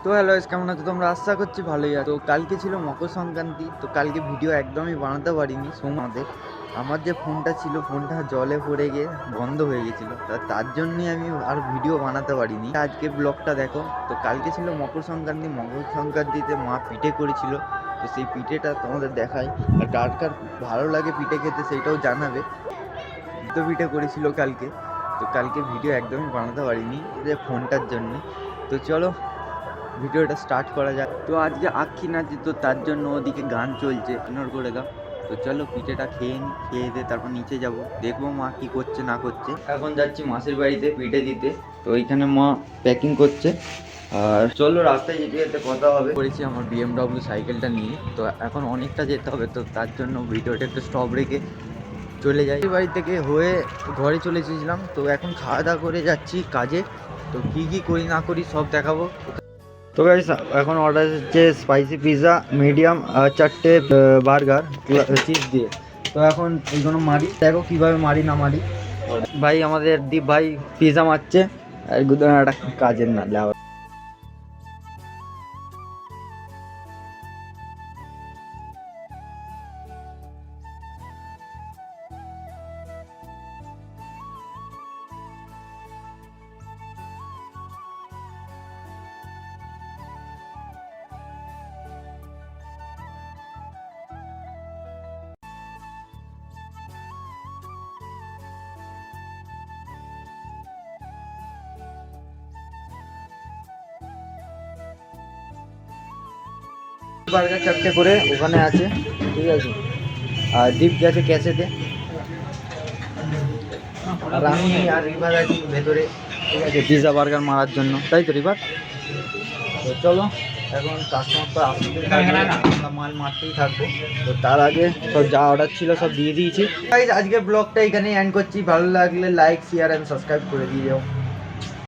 তো hello guys, কেমন আছো তোমরা? আশা করছি ভালোই আছো। তো কালকে ছিল মকর সংক্রান্তি, তো কালকে ভিডিও একদমই বানাতে পারিনি। আমার যে ফোনটা ছিল, ফোনটা জলে পড়ে গিয়ে বন্ধ হয়ে গেছিলো, তার জন্যই আমি আর ভিডিও বানাতে পারিনি। আজকে ব্লগটা দেখো। তো কালকে ছিল মকর সংক্রান্তি, মকর সংক্রান্তিতে মা পিঠে করেছিল, তো সেই পিঠেটা তোমাদের দেখাই। আর কার কার ভালো লাগে পিঠে খেতে সেইটাও জানাবে। তো পিঠে করেছিল কালকে, তো কালকে ভিডিও একদমই বানাতে পারিনি যে ফোনটার জন্য। তো চলো ভিডিওটা স্টার্ট করা যাক। তো আজকে আক্ষি নাচে, তো তার জন্য ওদিকে গান চলছে, ইগনোর করে দাও। তো চলো পিঠেটা খেয়ে নিই, খেয়ে দিয়ে তারপর নিচে যাব, দেখবো মা কি করছে না করছে। এখন যাচ্ছি মাসির বাড়িতে পিঠে দিতে, তো ওইখানে মা প্যাকিং করছে। আর চলো রাস্তায় যেতে যেতে কথা হবে। করেছি আমার BMW সাইকেলটা নিয়ে, তো এখন অনেকটা যেতে হবে, তো তার জন্য ভিডিওটা একটু স্টপ রেখে চলে যাই। বাড়ি থেকে হয়ে ঘরে চলে এসেছিলাম, তো এখন খাওয়া দাওয়া করে যাচ্ছি কাজে। তো কী কী করি না করি সব দেখাবো। তো গাইস এখন অর্ডার হচ্ছে স্পাইসি পিৎজা মিডিয়াম, 4টে বার্গার চিজ দিয়ে। তো এখন এইগুলো মারি, দেখো কীভাবে মারি না মারি। ভাই আমাদের দীপ ভাই পিৎজা মারছে, আর একটা কাজের না লেওয়া। বার্গার 4টে করে ওখানে আছে, ঠিক আছে। আর দীপ গেছে ক্যাশেতে, আর আমি আর রিভার আছি ভেতরে, ঠিক আছে, পিৎজা বার্গার মারার জন্য, তাই তো রিভার? তো চলো এখন কাস্টমার তো আসতে থাকবে, আমরা মাল মারতেই থাকবো। তো তার আগে সব যা অর্ডার ছিল সব দিয়ে দিয়েছি। আজকে ব্লগটা এখানেই এন্ড করছি। ভালো লাগলে লাইক শেয়ার অ্যান্ড সাবস্ক্রাইব করে দিয়ে যাও।